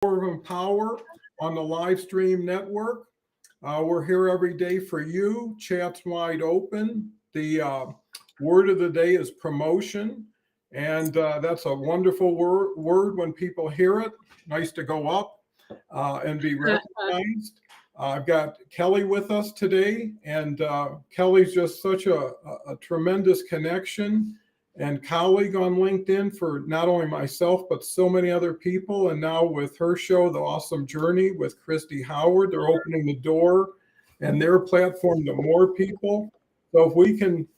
Power of Empower on the live stream network. We're here every day for you. Chat's wide open. The word of the day is promotion. And that's a wonderful word when people hear it. Nice to go up and be recognized. I've got Kelly with us today, and Kelly's just such a tremendous connection and colleague on LinkedIn for not only myself, but so many other people. And now with her show, The Awesome Journey with Christy Howard, they're opening the door and their platform to more people. So if we can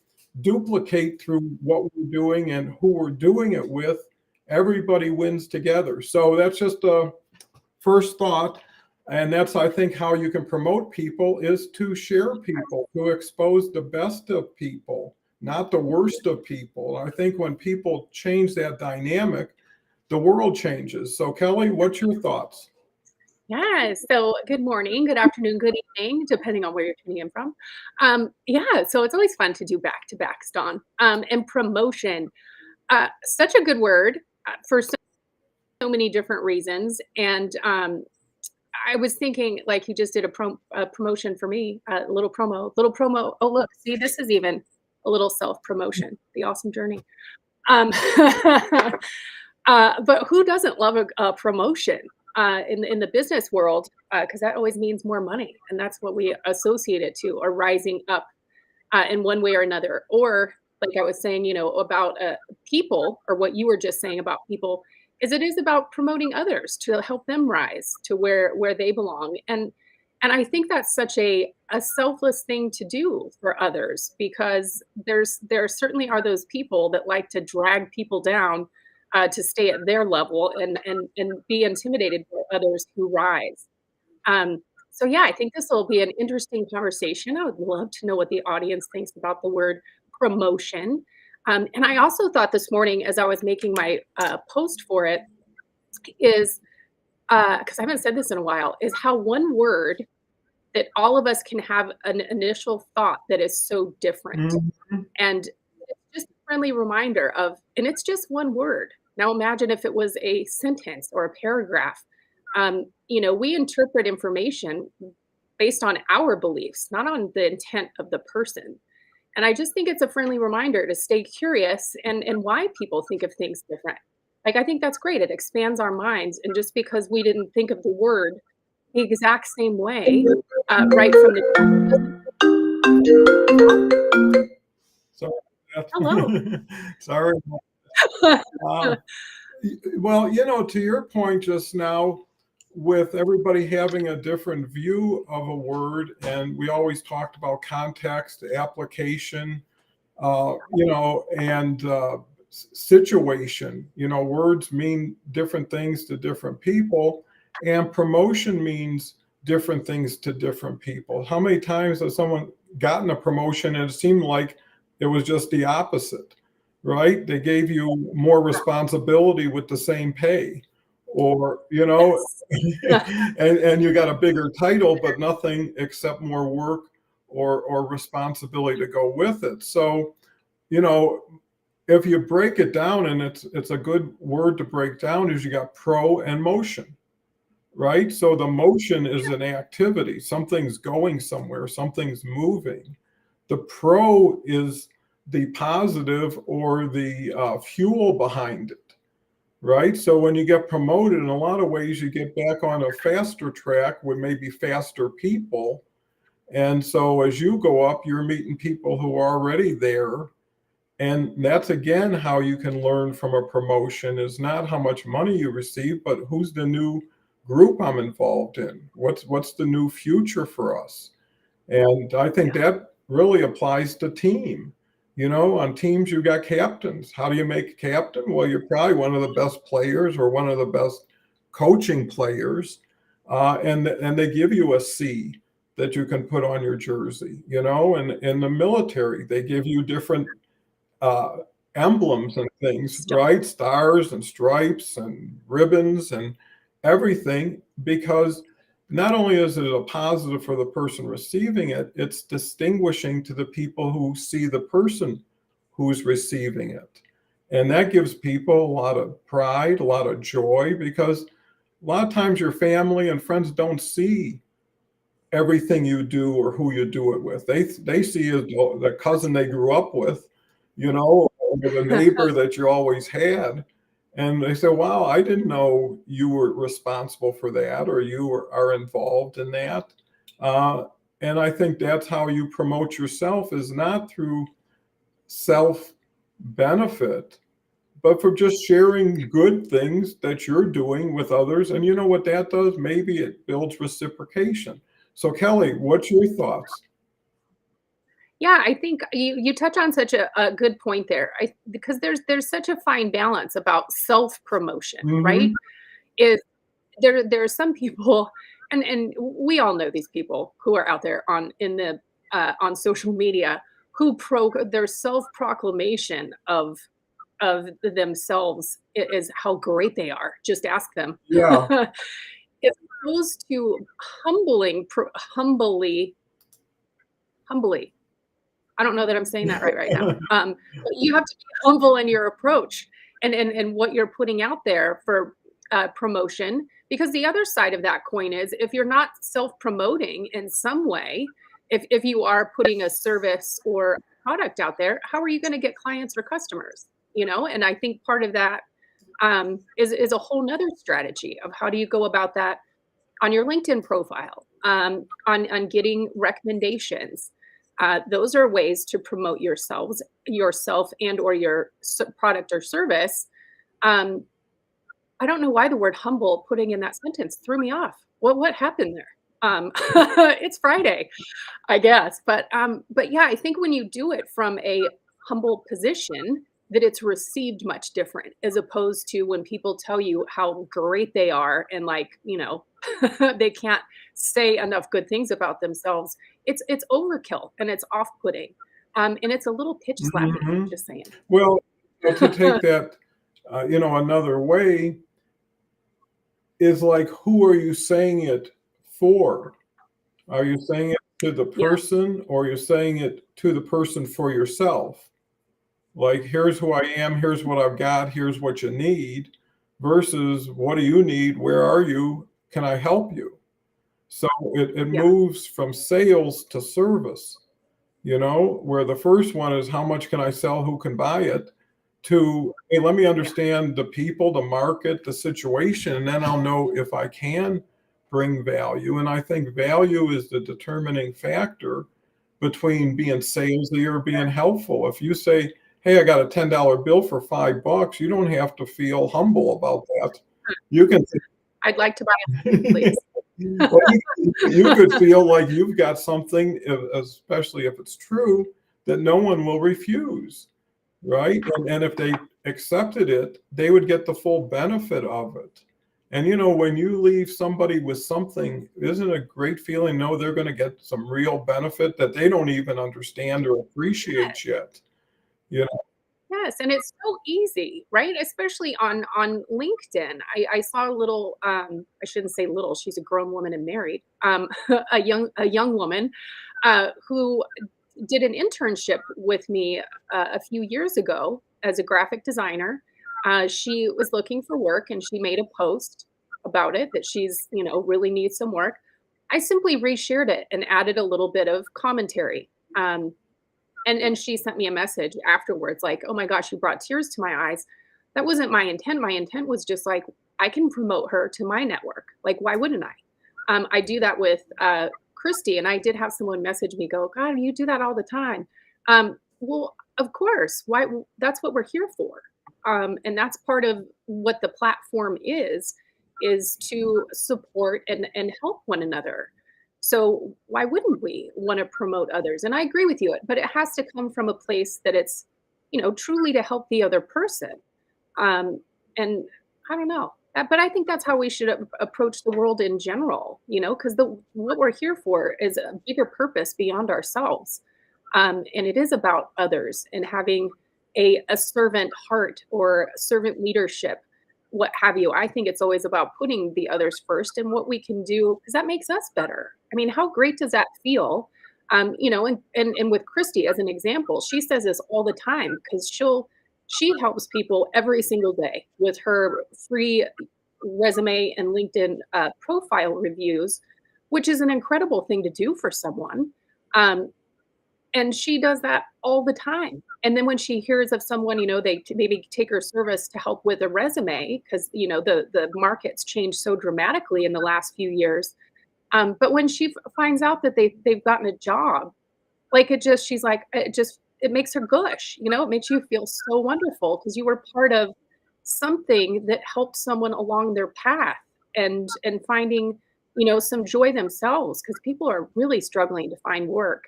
duplicate through what we're doing and who we're doing it with, everybody wins together. So that's just a first thought. And that's, I think, how you can promote people is to share people, to expose the best of people, not the worst of people. I think when people change that dynamic, the world changes. So Kelly, what's your thoughts? Yeah, so good morning, good afternoon, good evening, depending on where you're tuning in from. So it's always fun to do back-to-backs, Dawn. And promotion, such a good word for so many different reasons. And I was thinking, like, you just did a promotion for me, a little promo. Oh, look, see, this is even a little self-promotion, The Awesome Journey. Um, but who doesn't love a promotion in the business world? Because that always means more money, and that's what we associate it to, or rising up in one way or another. Or like I was saying, about people, or what you were just saying about people, is it is about promoting others to help them rise to where they belong. And I think that's such a selfless thing to do for others, because there certainly are those people that like to drag people down to stay at their level and be intimidated by others who rise. So yeah, I think this will be an interesting conversation. I would love to know what the audience thinks about the word promotion. And I also thought this morning, as I was making my post for it, is because I haven't said this in a while, is how one word that all of us can have an initial thought that is so different. Mhm. And it's just a friendly reminder of, and it's just one word. Now imagine if it was a sentence or a paragraph. We interpret information based on our beliefs, not on the intent of the person. And I just think it's a friendly reminder to stay curious and why people think of things different. Like, I think that's great. It expands our minds. And just because we didn't think of the word the exact same way, right from the Sorry. hello. Sorry. Uh, well, to your point just now, with everybody having a different view of a word, and we always talked about context, application, and situation. Words mean different things to different people, and promotion means different things to different people. How many times has someone gotten a promotion and it seemed like it was just the opposite, right? They gave you more responsibility with the same pay, or Yes. and you got a bigger title, but nothing except more work or responsibility to go with it. So, you know, if you break it down, and it's a good word to break down, is you got pro and motion, right? So the motion is an activity, something's going somewhere, something's moving. The pro is the positive, or the fuel behind it, right? So when you get promoted, in a lot of ways, you get back on a faster track with maybe faster people. And so as you go up, you're meeting people who are already there. And that's again how you can learn from a promotion, is not how much money you receive, but who's the new group I'm involved in? What's the new future for us? And I think that really applies to team. On teams, you got captains. How do you make a captain? Well, you're probably one of the best players or one of the best coaching players. And they give you a C that you can put on your jersey. And in the military, they give you different uh, emblems and things, Stop. right? Stars and stripes and ribbons and everything, because not only is it a positive for the person receiving it, it's distinguishing to the people who see the person who's receiving it. And that gives people a lot of pride, a lot of joy, because a lot of times your family and friends don't see everything you do or who you do it with. They see you as the cousin they grew up with, or the neighbor that you always had. And they say, wow, I didn't know you were responsible for that or are involved in that. Uh, and I think that's how you promote yourself, is not through self benefit, but for just sharing good things that you're doing with others. And you know what that does? Maybe it builds reciprocation. So, Kelly, what's your thoughts? Yeah, I think you touch on such a good point there. Because there's such a fine balance about self promotion, right? Hmm. Is there are some people, and we all know these people who are out there on social media who their self proclamation of themselves is how great they are. Just ask them. Yeah. As opposed to humbly. I don't know that I'm saying that right now. But you have to be humble in your approach and what you're putting out there for promotion. Because the other side of that coin is, if you're not self-promoting in some way, if you are putting a service or product out there, how are you going to get clients or customers? And I think part of that is a whole nother strategy of how do you go about that on your LinkedIn profile, on getting recommendations. Those are ways to promote yourself and or your product or service. Um, I don't know why the word humble putting in that sentence threw me off. What happened there? It's Friday, I guess. But yeah, I think when you do it from a humble position, that it's received much different, as opposed to when people tell you how great they are and they can't say enough good things about themselves. It's overkill and it's off-putting. And it's a little pitch slappy, Hmm. just saying. Well, to take that, another way is like, who are you saying it for? Are you saying it to the Yeah. person, or are you saying it to the person for yourself? Like, here's who I am, here's what I've got, here's what you need, versus what do you need? Where are you? Can I help you? So it Yeah. moves from sales to service, where the first one is how much can I sell, who can buy it, to, hey, let me Yeah. understand the people, the market, the situation, and then I'll know if I can bring value. And I think value is the determining factor between being salesy or being helpful. If you say, hey, I got a $10 bill for $5, you don't have to feel humble about that. You can I'd like to buy it, please. well, you could feel like you've got something, especially if it's true, that no one will refuse, right? And if they accepted it, they would get the full benefit of it. And when you leave somebody with something, isn't it a great feeling? No, they're going to get some real benefit that they don't even understand or appreciate yet. You know, Yes, and it's so easy, right? Especially on LinkedIn. I saw a little, I shouldn't say little, she's a grown woman and married, a young woman who did an internship with me a few years ago as a graphic designer. She was looking for work and she made a post about it, that she's, really needs some work. I simply reshared it and added a little bit of commentary. And she sent me a message afterwards like, "Oh my gosh, you brought tears to my eyes." That wasn't my intent. My intent was just like, I can promote her to my network. Like, why wouldn't I? I do that with Christy, and I did have someone message me, go, "God, you do that all the time." Well, of course. Why? That's what we're here for, and that's part of what the platform is to support and help one another. So why wouldn't we want to promote others? And I agree with you, but it has to come from a place that it's, truly to help the other person. And I don't know, but I think that's how we should approach the world in general, because the what we're here for is a bigger purpose beyond ourselves, and it is about others and having a servant heart or servant leadership, what have you. I think it's always about putting the others first and what we can do, because that makes us better. I mean, how great does that feel? And with Christy as an example, she says this all the time because she helps people every single day with her free resume and LinkedIn profile reviews, which is an incredible thing to do for someone. Um, and she does that all the time. And then when she hears of someone, they maybe take her service to help with a resume because the market's changed so dramatically in the last few years. But when she finds out that they've gotten a job, like she's like, it makes her gush. It makes you feel so wonderful because you were part of something that helped someone along their path and finding some joy themselves because people are really struggling to find work.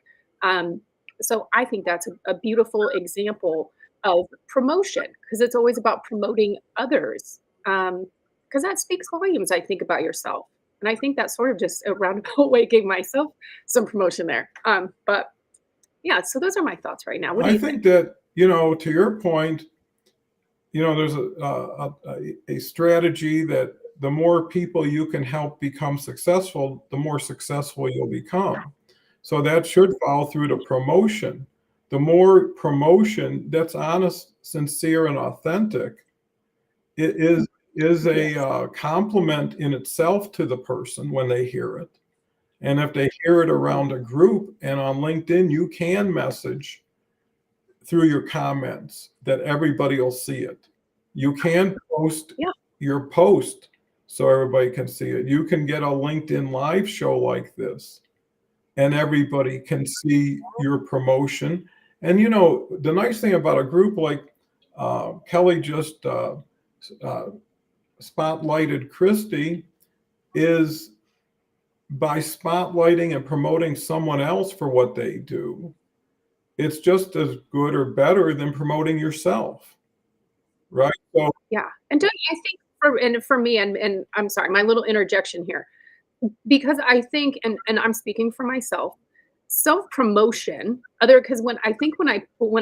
So I think that's a beautiful example of promotion because it's always about promoting others because that speaks volumes, I think, about yourself. And I think that's sort of just a roundabout way gave myself some promotion there. But yeah, so those are my thoughts right now. What do I you think think? that, to your point, there's a strategy that the more people you can help become successful, the more successful you'll become. So that should follow through to promotion. The more promotion that's honest, sincere, and authentic, it is Yes. a compliment in itself to the person when they hear it. And if they hear it around a group and on LinkedIn, you can message through your comments that everybody will see it. You can post Yeah. your post so everybody can see it. You can get a LinkedIn live show like this and everybody can see your promotion. And the nice thing about a group like Kelly just spotlighted Christy is by spotlighting and promoting someone else for what they do, it's just as good or better than promoting yourself, right? So Yeah. And don't I think for me and I'm sorry, my little interjection here. Because I think and I'm speaking for myself, self-promotion, other because when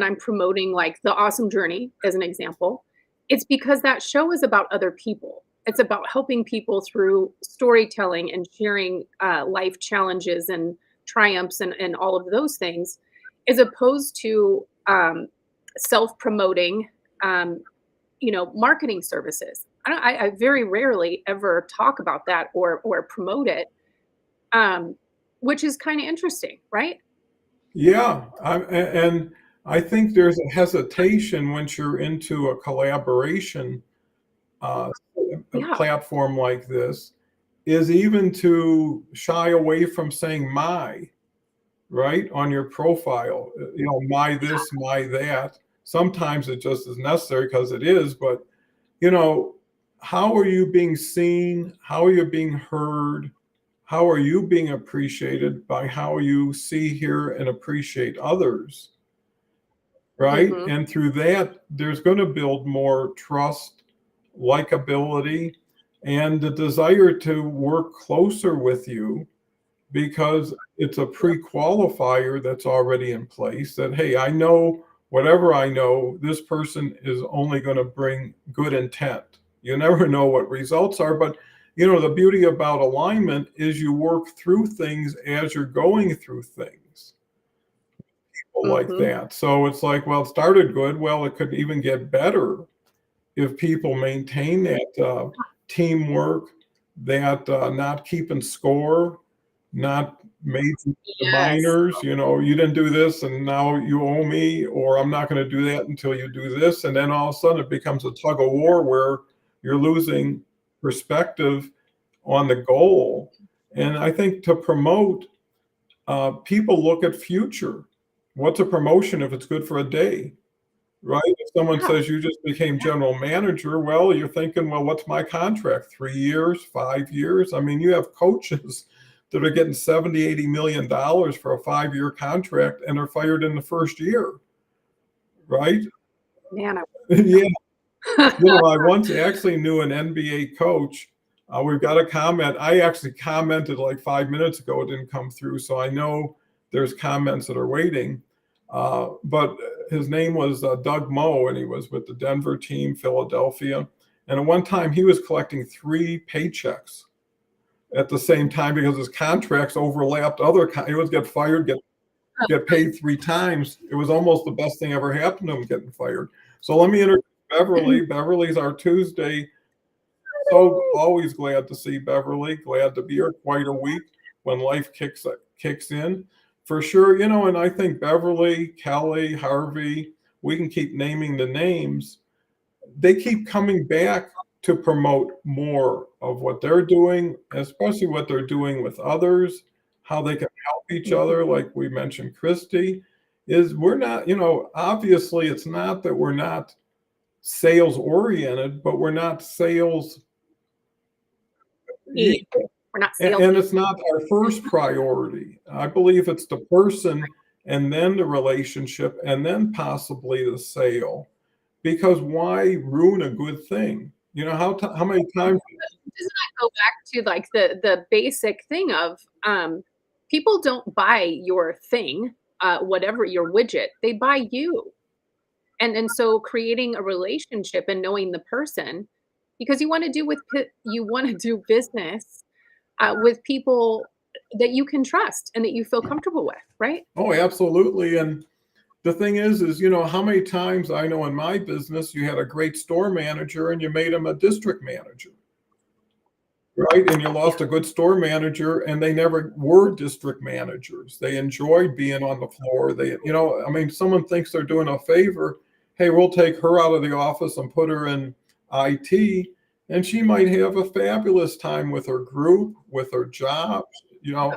I'm promoting, like, The Awesome Journey as an example, it's because that show is about other people. It's about helping people through storytelling and sharing, life challenges and triumphs and all of those things, as opposed to, self-promoting, um, marketing services. I very rarely ever talk about that or promote it, um, which is kind of interesting, right? yeah, and I think there's a hesitation once you're into a collaboration uh, a Yeah. platform like this, is even to shy away from saying my, right, on your profile. My this, my that. Sometimes it just is necessary because it is, but you know, how are you being seen? How are you being heard? How are you being appreciated by how you see, hear, and appreciate others, right? Mhm. And through that, there's going to build more trust, likability, and the desire to work closer with you because it's a pre-qualifier that's already in place that, hey, I know whatever I know, this person is only going to bring good intent. You never know what results are, but the beauty about alignment is you work through things as you're going through things like Mhm. that. So it's like, well, it started good. Well, it could even get better if people maintain that teamwork, that not keeping score, not major Yes. minors, you didn't do this and now you owe me, or I'm not going to do that until you do this. And then all of a sudden it becomes a tug of war where you're losing perspective on the goal. And I think to promote, people look at future. What's a promotion if it's good for a day? Right? If someone Yeah. says you just became general manager, well, you're thinking, well, what's my contract? 3 years, 5 years? I mean, you have coaches that are getting 70, $80 million for a 5-year contract and are fired in the first year, right? Man, Yeah. I I once actually knew an NBA coach. We've got a comment. I actually commented like 5 minutes ago. It didn't come through. So I know there's comments that are waiting. But his name was Doug Moe, and he was with the Denver team, Philadelphia. And at one time, he was collecting 3 paychecks at the same time because his contracts overlapped he would get fired, get paid 3 times. It was almost the best thing ever happened to him getting fired. So let me introduce Beverly. Beverly's our Tuesday So always glad to see Beverly. Glad to be here quite a week when life kicks in. For sure, and I think Beverly, Kelly, Harvey, we can keep naming the names. They keep coming back to promote more of what they're doing, especially what they're doing with others, how they can help each other, like we mentioned, Christy, is we're not, obviously it's not that we're not sales oriented, but we're not sales. We're not And it's not our first priority. I believe it's the person and then the relationship and then possibly the sale. Because why ruin a good thing? How many times? Doesn't that go back to like the basic thing of people don't buy your thing, whatever your widget, they buy you. And so creating a relationship and knowing the person, because you want to do business with people that you can trust and that you feel comfortable with, right? Oh, absolutely. And the thing is, how many times I know in my business, you had a great store manager and you made him a district manager, right? And you lost a good store manager and they never were district managers. They enjoyed being on the floor. Someone thinks they're doing a favor. Hey, we'll take her out of the office and put her in IT, and she might have a fabulous time with her group, with her job,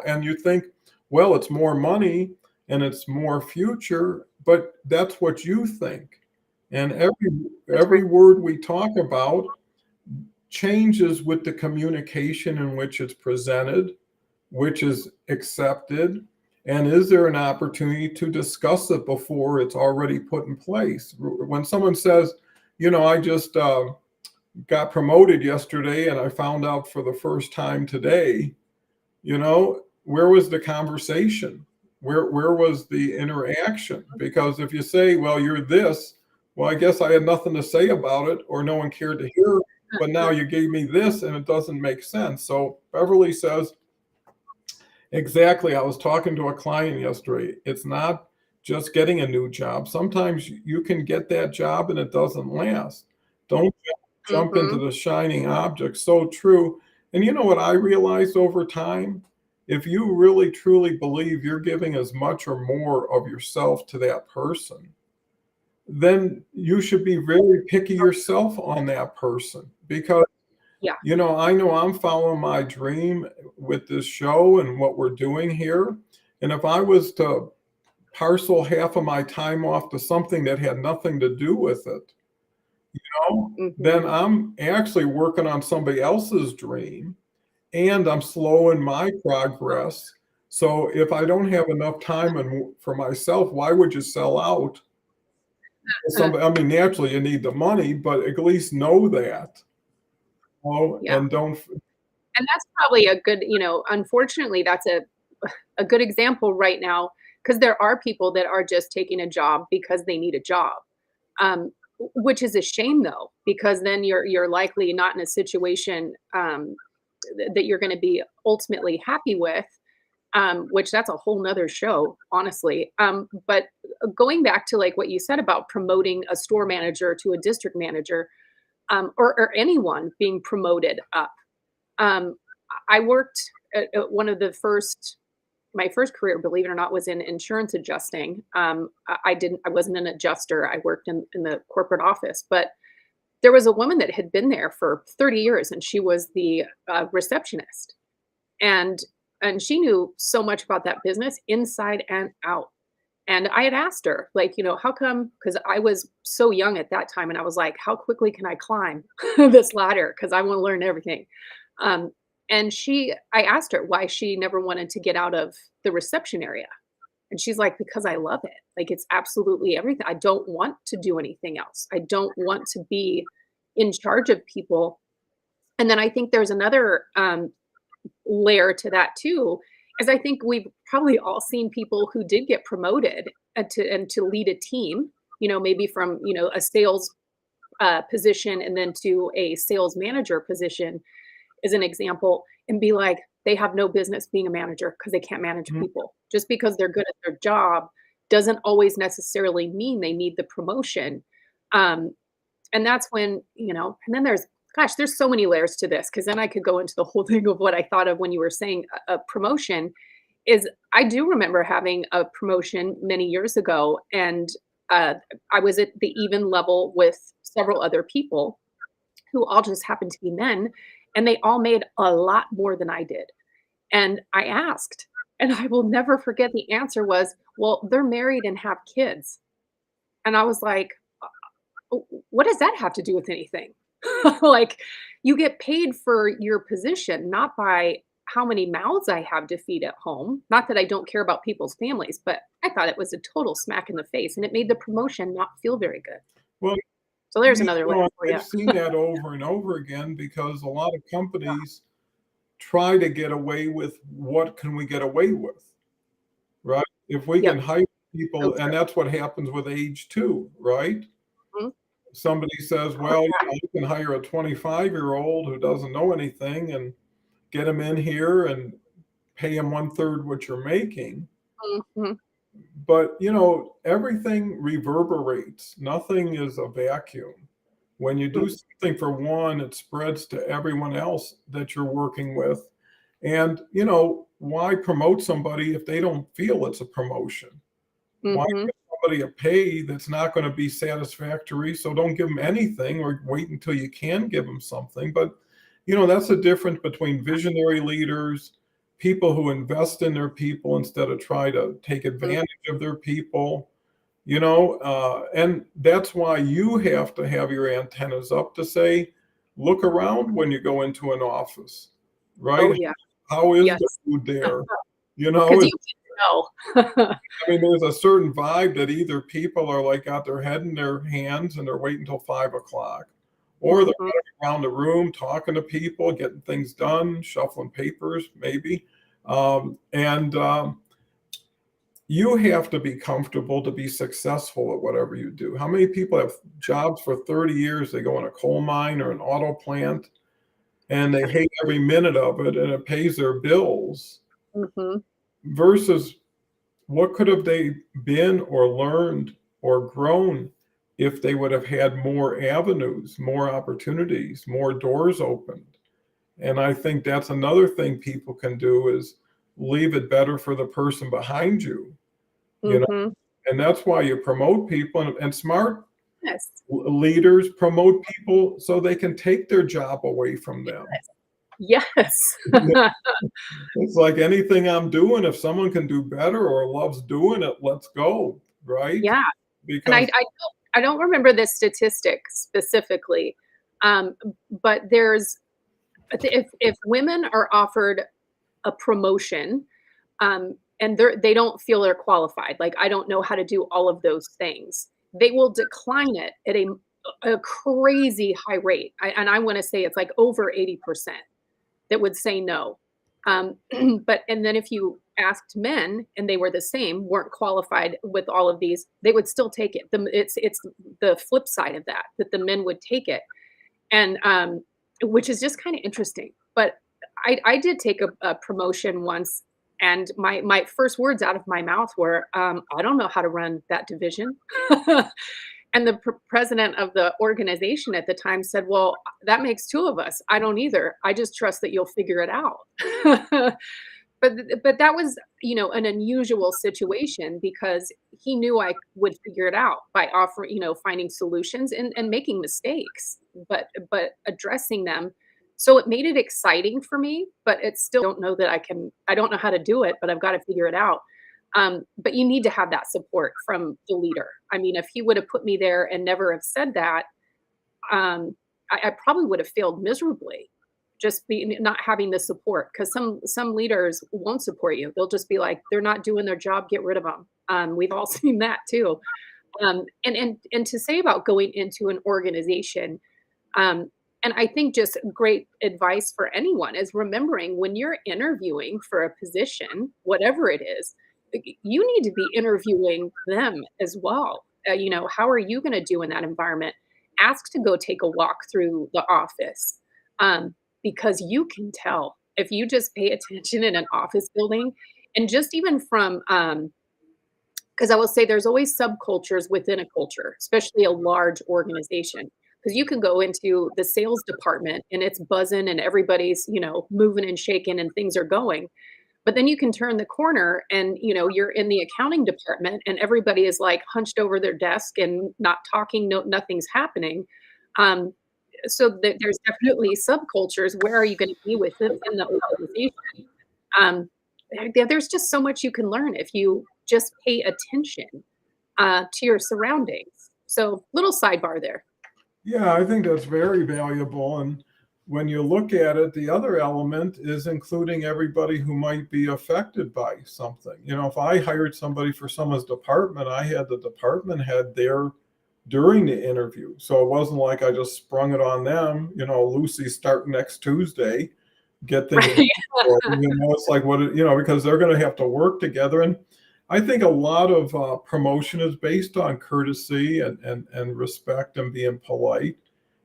and you think, well, it's more money and it's more future, but that's what you think. And every word we talk about changes with the communication in which it's presented, which is accepted, and is there an opportunity to discuss it before it's already put in place? When someone says, I just got promoted yesterday and I found out for the first time today, where was the conversation? Where was the interaction? Because if you say, well, you're this, well, I guess I had nothing to say about it or no one cared to hear, but now you gave me this and it doesn't make sense. So Beverly says, exactly. I was talking to a client yesterday. It's not just getting a new job. Sometimes you can get that job and it doesn't last. Don't jump into the shining object. So true. And you know what I realized over time? If you really truly believe you're giving as much or more of yourself to that person, then you should be very picky yourself on that person. Because I know I'm following my dream with this show and what we're doing here. And if I was to parcel half of my time off to something that had nothing to do with it, then I'm actually working on somebody else's dream and I'm slowing my progress. So if I don't have enough time for myself, why would you sell out? Naturally you need the money, but at least know that. And don't. And that's probably a good, unfortunately, that's a good example right now, because there are people that are just taking a job because they need a job, which is a shame though, because then you're likely not in a situation that you're going to be ultimately happy with, which that's a whole nother show, honestly. But going back to like what you said about promoting a store manager to a district manager, or anyone being promoted up. I worked at one of my first career, believe it or not, was in insurance adjusting. I wasn't an adjuster. I worked in the corporate office, but there was a woman that had been there for 30 years and she was the receptionist. And she knew so much about that business inside and out. And I had asked her, like, how come? Because I was so young at that time, and I was like, how quickly can I climb this ladder? Because I want to learn everything. And I asked her why she never wanted to get out of the reception area. And she's like, because I love it. Like, it's absolutely everything. I don't want to do anything else. I don't want to be in charge of people. And then I think there's another layer to that too, is I think we've probably all seen people who did get promoted to lead a team, maybe from, a sales position and then to a sales manager position as an example, and be like, they have no business being a manager because they can't manage people. Just because they're good at their job doesn't always necessarily mean they need the promotion. And that's when, and then there's Gosh, there's so many layers to this because then I could go into the whole thing of what I thought of when you were saying a promotion. Is I do remember having a promotion many years ago, and uh, I was at the even level with several other people who all just happened to be men, and they all made a lot more than I did. And I asked, and I will never forget the answer was, "Well, they're married and have kids." And I was like, what does that have to do with anything? Like, you get paid for your position, not by how many mouths I have to feed at home. Not that I don't care about people's families, but I thought it was a total smack in the face, and it made the promotion not feel very good. Well, So there's another layer for you. I've seen that over and over again because a lot of companies try to get away with what can we get away with, right? If we Yep, can hire so people, and true. that's what happens with age too, right? Mhm. Somebody says, Oh, well, you can hire a 25-year-old who doesn't know anything and get him in here and pay him one third what you're making. yeah. Mhm. But, everything reverberates. Nothing is a vacuum. When you do Mhm. something for one, it spreads to everyone else that you're working with. And, why promote somebody if they don't feel it's a promotion? Why Mhm. give somebody a pay that's not going to be satisfactory? So don't give them anything or wait until you can give them something. But, that's the difference between visionary leaders, people who invest in their people instead of try to take Mhm. advantage of their people. And that's why you have to have your antennas up to say, look around when you go into an office, Oh, right? yeah. How is the Yes. food there? Because Is you can know. I mean, there's a certain vibe that either people are like got their head in their hands and they're waiting till 5 o'clock, or they're Mhm. running around the room talking to people, getting things done, shuffling papers, maybe. And you have to be comfortable to be successful at whatever you do. How many people have jobs for 30 years? They go in a coal mine or an auto plant and they hate every minute of it and it pays their bills Mhm. versus what could have they been or learned or grown if they would have had more avenues, more opportunities, more doors opened? And I think that's another thing people can do is leave it better for the person behind you, you know, Mhm. and that's why you promote people and smart Yes. leaders promote people so they can take their job away from them. Yes. It's like anything I'm doing, if someone can do better or loves doing it, let's go, right? Yeah. And Because I don't remember this statistic specifically, um, but there's if women are offered a promotion, and they don't feel they're qualified, like, I don't know how to do all of those things, they will decline it at a crazy high rate. And I wanna say it's, like, over 80% that would say no. Um, but and then if you asked men and they were the same, weren't qualified with all of these, they would still take it. It's the flip side of that, that the men would take it, and which is just kind of interesting. But I did take a promotion once, and my first words out of my mouth were, I don't know how to run that division. And the president of the organization at the time said, "Well, that makes 2 of us. I don't either. I just trust that you'll figure it out." But that was, an unusual situation because he knew I would figure it out by offering, finding solutions and making mistakes, but addressing them. So it made it exciting for me, but it's still don't know that I don't know how to do it, but I've got to figure it out. But you need to have that support from the leader. I mean, if he would have put me there and never have said that, um, I probably would have failed miserably. Just be not having the support because some leaders won't support you. They'll just be like, they're not doing their job. Get rid of them. We've all seen that too. And to say about going into an organization, um, and I think just great advice for anyone is remembering when you're interviewing for a position, whatever it is, you need to be interviewing them as well. How are you going to do in that environment? Ask to go take a walk through the office, um, because you can tell if you just pay attention in an office building, and just even from because I will say there's always subcultures within a culture, especially a large organization. Because you can go into the sales department and it's buzzing and everybody's, moving and shaking and things are going. But then you can turn the corner and, you're in the accounting department and everybody is like hunched over their desk and not talking, nothing's happening. Um, so there's definitely subcultures. Where are you going to be within the organization? Um, there's just so much you can learn if you just pay attention to your surroundings. So little sidebar there. Yeah, I think that's very valuable. And when you look at it, the other element is including everybody who might be affected by something. If I hired somebody for someone's department, I had the department head there during the interview. So it wasn't like I just sprung it on them, Lucy's starting next Tuesday, get things. Right. It's like because they're going to have to work together. And I think a lot of promotion is based on courtesy and respect and being polite,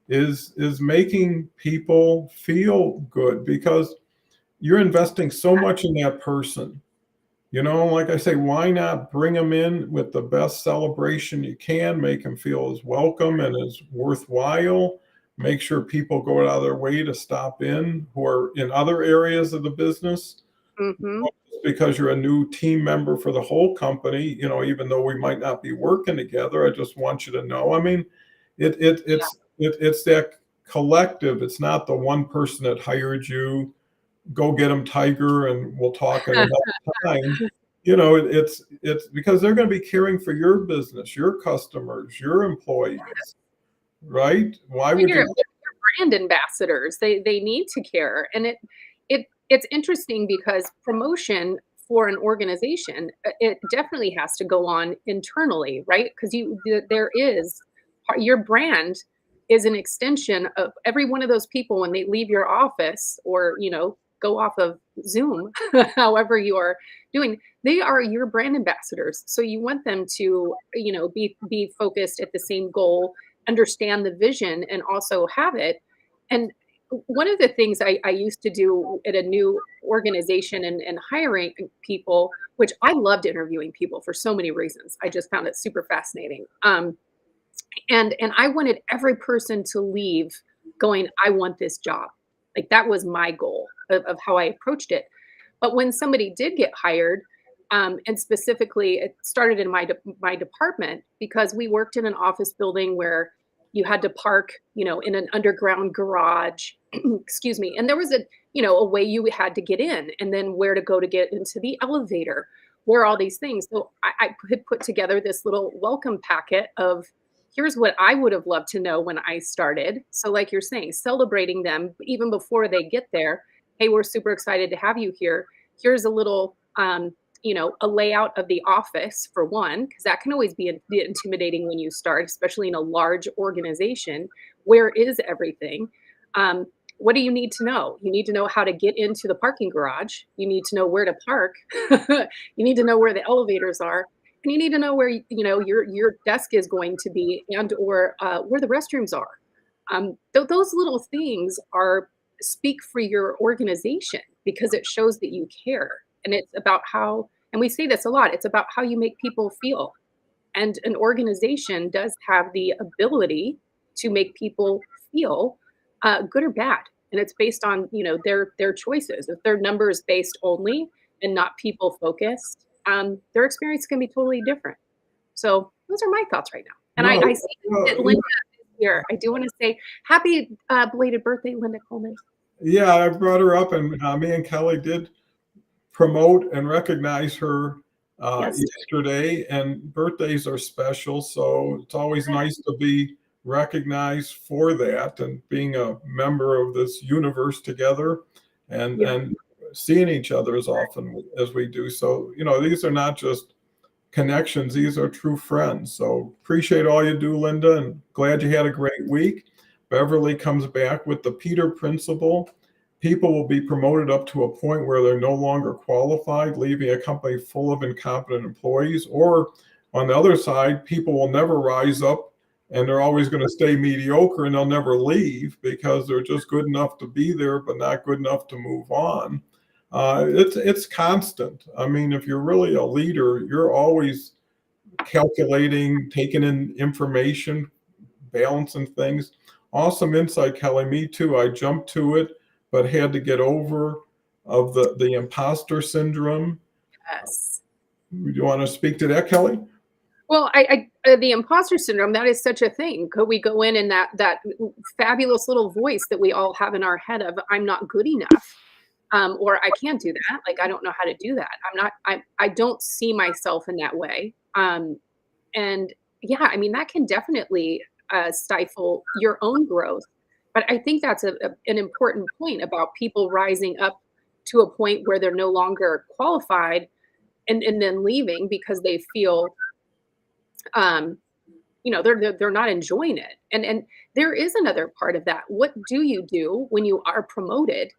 is making people feel good, because you're investing so much in that person. Like I say, why not bring them in with the best celebration you can, make them feel as welcome and as worthwhile, make sure people go out of their way to stop in who are in other areas of the business. Hmm. Because you're a new team member for the whole company, even though we might not be working together, I just want you to know. I mean, it's that collective. It's not the one person that hired you. Go get them, Tiger, and we'll talk in another time. It's because they're going to be caring for your business, your customers, your employees, right? Why would Your you? brand ambassadors, they need to care, and it's interesting because promotion for an organization, it definitely has to go on internally, right? Because there is your brand is an extension of every one of those people when they leave your office or go off of Zoom, however you are doing. They are your brand ambassadors, so you want them to be focused at the same goal, understand the vision, and also have it. And one of the things I used to do at a new organization and hiring people, which I loved interviewing people for so many reasons. I just found it super fascinating. And I wanted every person to leave going, I want this job. Like that was my goal of how I approached it. But when somebody did get hired, and specifically it started in my department, because we worked in an office building where you had to park, in an underground garage, excuse me. And there was a way you had to get in, and then where to go to get into the elevator, where all these things. So I had put together this little welcome packet of, here's what I would have loved to know when I started. So like you're saying, celebrating them even before they get there. Hey, we're super excited to have you here. Here's a little, a layout of the office for one, because that can always be intimidating when you start, especially in a large organization. Where is everything? What do you need to know? You need to know how to get into the parking garage. You need to know where to park. You need to know where the elevators are. And you need to know where your desk is going to be, and or where the restrooms are. Those little things speak for your organization, because it shows that you care. And it's about how, and we say this a lot, it's about how you make people feel. And an organization does have the ability to make people feel good or bad. And it's based on, their choices. If their numbers based only and not people focused, their experience can be totally different. So those are my thoughts right now. And I see that Linda is here. I do want to say happy belated birthday, Linda Coleman. Yeah, I brought her up, and me and Kelly did promote and recognize her Yes. yesterday. And birthdays are special, so it's always nice to be recognized for that, and being a member of this universe together, and seeing each other as often as we do. So these are not just connections, these are true friends. So appreciate all you do, Linda, and glad you had a great week. Beverly comes back with the Peter Principle. People will be promoted up to a point where they're no longer qualified, leaving a company full of incompetent employees. Or on the other side, people will never rise up, and they're always going to stay mediocre, and they'll never leave because they're just good enough to be there, but not good enough to move on. It's constant. I mean, if you're really a leader, you're always calculating, taking in information, balancing things. Awesome insight, Kelly. Me too. I jumped to it, but had to get over of the imposter syndrome. Yes. Do you want to speak to that, Kelly? Well, the imposter syndrome, that is such a thing. Could we go in and that fabulous little voice that we all have in our head of I'm not good enough, or I can't do that. Like I don't know how to do that. I don't see myself in that way. And yeah, I mean that can definitely stifle your own growth. But I think that's an important point about people rising up to a point where they're no longer qualified and then leaving because they feel um, they're not enjoying it. And there is another part of that. What do you do when you are promoted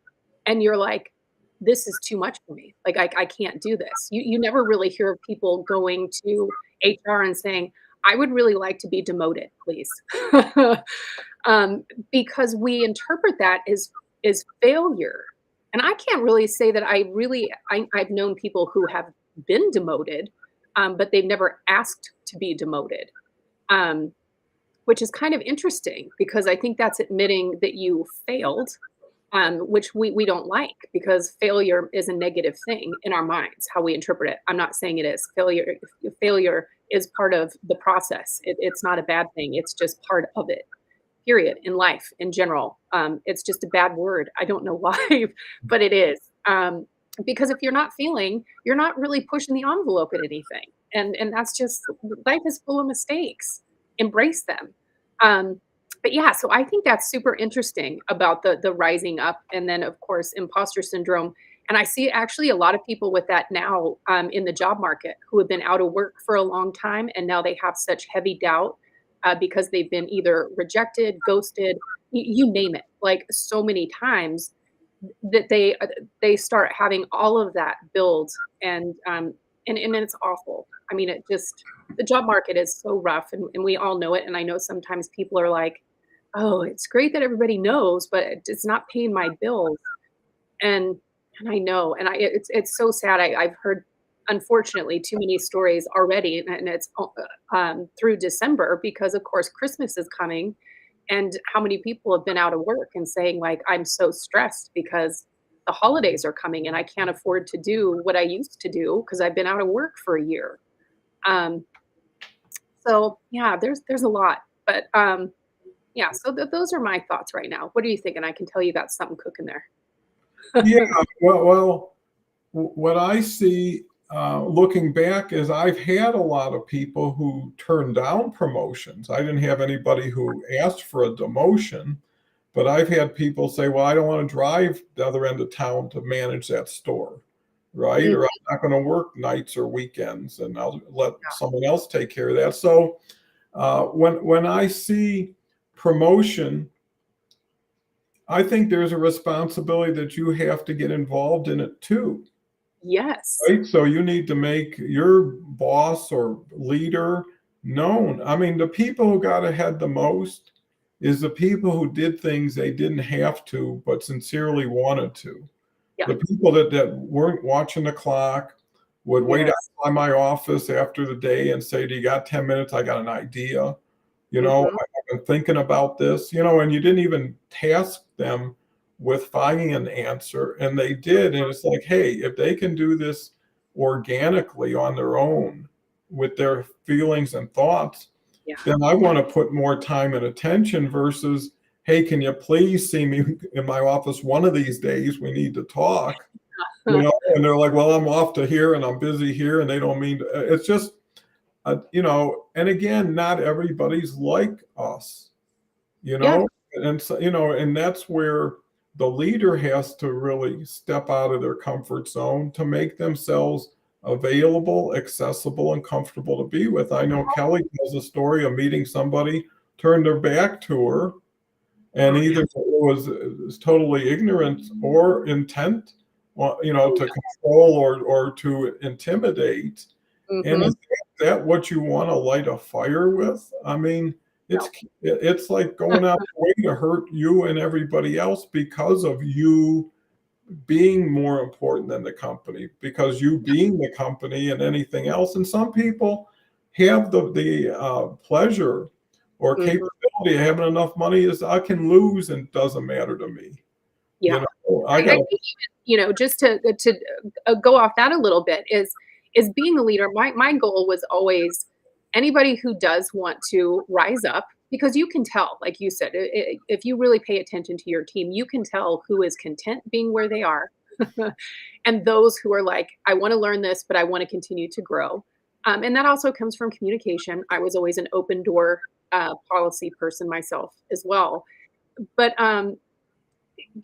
and you're like, this is too much for me. Like I can't do this. You never really hear of people going to HR and saying, I would really like to be demoted, please. Because we interpret that as failure. And I can't really say that I've known people who have been demoted, but they've never asked to be demoted, which is kind of interesting because I think that's admitting that you failed, which we don't like because failure is a negative thing in our minds, how we interpret it. I'm not saying it is. Failure is part of the process. It's not a bad thing. It's just part of it, period, in life in general. It's just a bad word. I don't know why, but it is. Because if you're not feeling, you're not really pushing the envelope at anything. And that's just, life is full of mistakes. Embrace them. But yeah, so I think that's super interesting about the rising up and then of course imposter syndrome. And I see actually a lot of people with that now in the job market who have been out of work for a long time and now they have such heavy doubt because they've been either rejected, ghosted, you name it, like so many times that they start having all of that build and it's awful. I mean, the job market is so rough and we all know it. And I know sometimes people are like, oh, it's great that everybody knows, but it's not paying my bills. And I know, and it's so sad. I've heard, unfortunately, too many stories already, and it's through December because, of course, Christmas is coming, and how many people have been out of work and saying like, I'm so stressed because the holidays are coming and I can't afford to do what I used to do because I've been out of work for a year. So yeah, there's a lot, but yeah. So those are my thoughts right now. What are you thinking? I can tell you got something cooking there. Yeah, well, what I see looking back is I've had a lot of people who turned down promotions. I didn't have anybody who asked for a demotion, but I've had people say, well, I don't want to drive the other end of town to manage that store, right? Mm. Or I'm not going to work nights or weekends and I'll let someone else take care of that. So when I see promotion, I think there's a responsibility that you have to get involved in it too. Yes. Right? So you need to make your boss or leader known. I mean, the people who got ahead the most is the people who did things they didn't have to, but sincerely wanted to. Yeah. The people that weren't watching the clock would wait Yes. outside my office after the day and say, do you got 10 minutes? I got an idea. You know, Mhm. I've been thinking about this, and you didn't even task them with finding an answer, and they did. And it's like, hey, if they can do this organically on their own with their feelings and thoughts, Yeah. then I want to put more time and attention versus, hey, can you please see me in my office one of these days? We need to talk. And they're like, well, I'm off to here and I'm busy here, and they don't mean to. It's just, and again, not everybody's like us, Yeah. and so, and that's where the leader has to really step out of their comfort zone to make themselves available, accessible, and comfortable to be with. I know Kelly tells a story of meeting somebody, turned their back to her, and either it was totally ignorant or intent, to control or to intimidate. And Mhm. is that what you want to light a fire with? I mean, it's like going out the way to hurt you and everybody else because of you being more important than the company, because you being the company and anything else. And some people have the pleasure or Mhm. capability mentality of having enough money is I can lose and it doesn't matter to me. Yeah. You know, I I got think just to go off that a little bit is being a leader. My goal was always anybody who does want to rise up, because you can tell, like you said, if you really pay attention to your team, you can tell who is content being where they are, and those who are like, I want to learn this, but I want to continue to grow. And that also comes from communication. I was always an open door policy person myself as well. But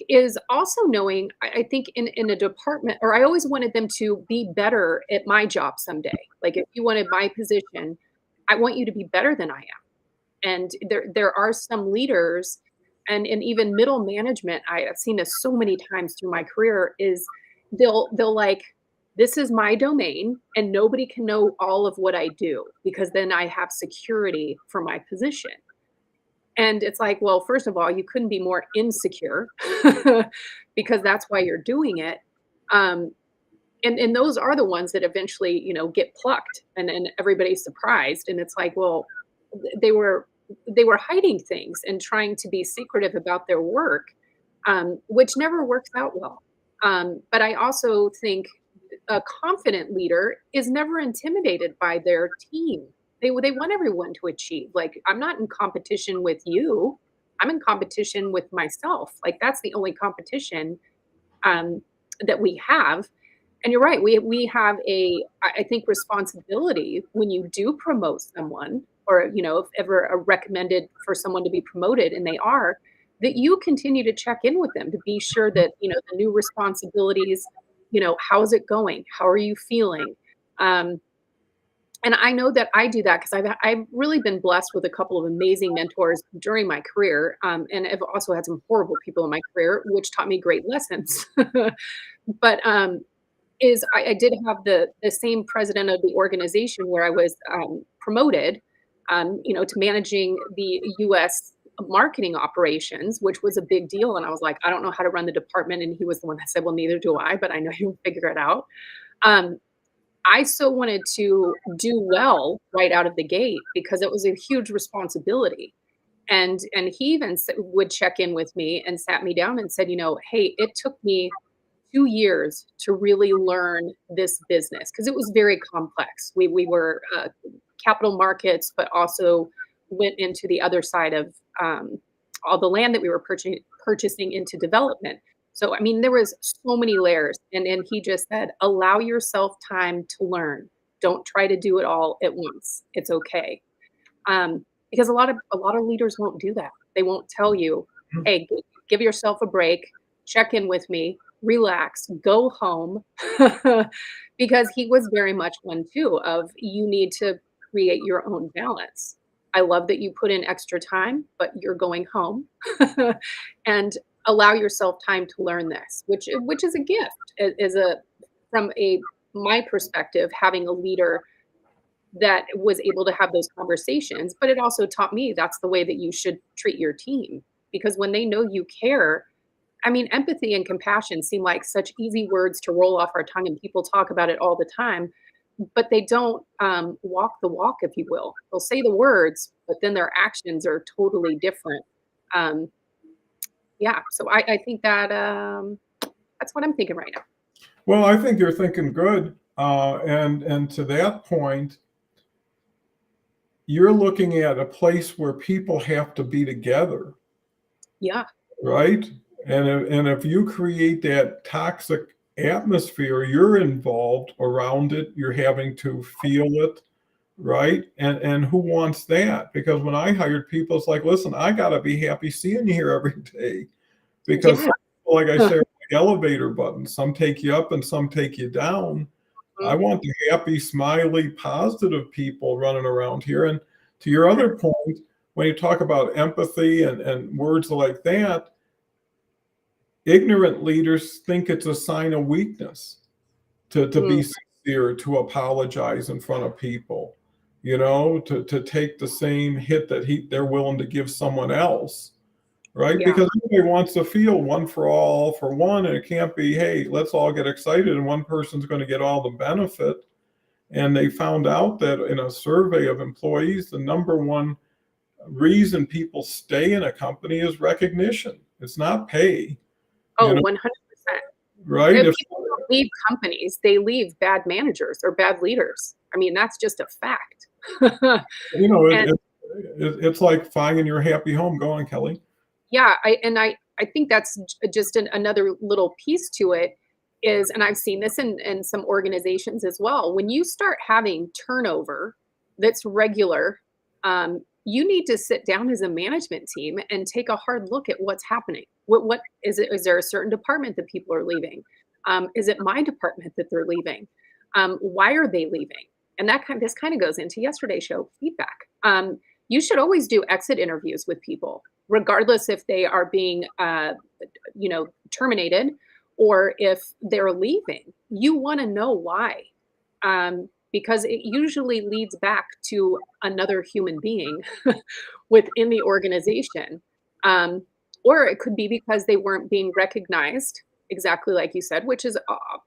is also knowing, I think in a department, or I always wanted them to be better at my job someday. Like if you wanted my position, I want you to be better than I am. And there are some leaders and even middle management, I have seen this so many times through my career, is they'll like, this is my domain and nobody can know all of what I do because then I have security for my position. And it's like, well, first of all, you couldn't be more insecure because that's why you're doing it. Um, and those are the ones that eventually, get plucked and everybody's surprised. And it's like, well, they were they were hiding things and trying to be secretive about their work, which never works out well. But I also think a confident leader is never intimidated by their team. They want everyone to achieve. Like, I'm not in competition with you. I'm in competition with myself. Like, that's the only competition um, that we have. And you're right. We have I think, responsibility when you do promote someone, or if ever recommended for someone to be promoted, and they are, that you continue to check in with them to be sure that the new responsibilities. How's it going? How are you feeling? Um, and I know that I do that because I've really been blessed with a couple of amazing mentors during my career, and I've also had some horrible people in my career, which taught me great lessons. But I did have the same president of the organization where I was promoted, to managing the U.S. marketing operations, which was a big deal. And I was like, I don't know how to run the department, and he was the one that said, "Well, neither do I, but I know you'll figure it out." Um, I so wanted to do well right out of the gate because it was a huge responsibility. And he even would check in with me and sat me down and said, "Hey, it took me 2 years to really learn this business because it was very complex. We were capital markets, but also went into the other side of all the land that we were purchasing into development. So, I mean, there was so many layers. And he just said, allow yourself time to learn. Don't try to do it all at once. It's okay. Because a lot of leaders won't do that. They won't tell you, hey, give yourself a break, check in with me, relax, go home. Because he was very much one too of you need to create your own balance. I love that you put in extra time, but you're going home. And allow yourself time to learn this, which is a gift, is a from a my perspective, having a leader that was able to have those conversations. But it also taught me that's the way that you should treat your team, because when they know you care, I mean, empathy and compassion seem like such easy words to roll off our tongue, and people talk about it all the time, but they don't walk the walk, if you will. They'll say the words, but then their actions are totally different. Um, yeah, so I think that that's what I'm thinking right now. Well, I think you're thinking good. And to that point, you're looking at a place where people have to be together, Yeah, right? And if you create that toxic atmosphere, you're involved around it. You're having to feel it, right? And who wants that? Because when I hired people, it's like, listen, I gotta be happy seeing you here every day. Because yeah. like I say, like elevator buttons, some take you up and some take you down. I Mhm. want the happy, smiley, positive people running around here. And to your other point, when you talk about empathy and words like that, ignorant leaders think it's a sign of weakness to be Mm, sincere, to apologize in front of people, to take the same hit that they're willing to give someone else, right? yeah, Because everybody wants to feel one for all for one, and it can't be, hey, let's all get excited and one person's going to get all the benefit. And they found out that in a survey of employees, the number one reason people stay in a company is recognition. It's not pay. Oh, You know, 100%. right? If people don't leave companies, they leave bad managers or bad leaders. I mean, that's just a fact. You know, And it's like finding your happy home. Go on, Kelly. yeah, I think that's just another little piece to it is, and I've seen this in some organizations as well. When you start having turnover that's regular, you need to sit down as a management team and take a hard look at what's happening. What is it? Is there a certain department that people are leaving? Is it my department that they're leaving? Why are they leaving? And this kind of goes into yesterday's show feedback. You should always do exit interviews with people, regardless if they are being, terminated or if they're leaving. You want to know why, because it usually leads back to another human being within the organization, or it could be because they weren't being recognized, exactly like you said, which is